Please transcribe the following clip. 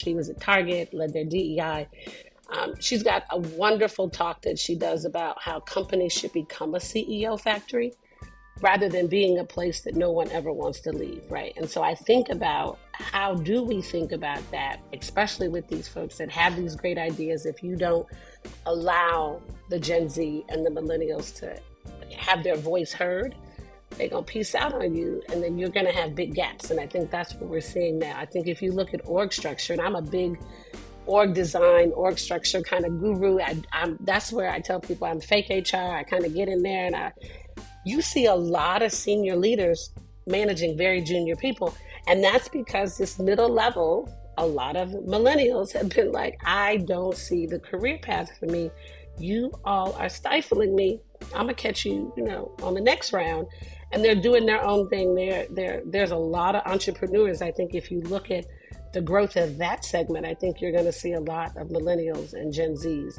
She was at Target, led their DEI. She's got a wonderful talk that she does about how companies should become a CEO factory rather than being a place that no one ever wants to leave, right? And so I think about how do we think about that, especially with these folks that have these great ideas. If you don't allow the Gen Z and the millennials to have their voice heard, they're going to piece out on you, and then you're going to have big gaps. And I think that's what we're seeing now. I think if you look at org structure, and I'm a big org design, org structure kind of guru, that's where I tell people I'm fake HR. I kind of get in there, and you see a lot of senior leaders managing very junior people. And that's because this middle level, a lot of millennials have been like, I don't see the career path for me. You all are stifling me. I'm gonna catch you, on the next round. And they're doing their own thing. There's a lot of entrepreneurs. I think if you look at the growth of that segment, I think you're going to see a lot of millennials and Gen Zs.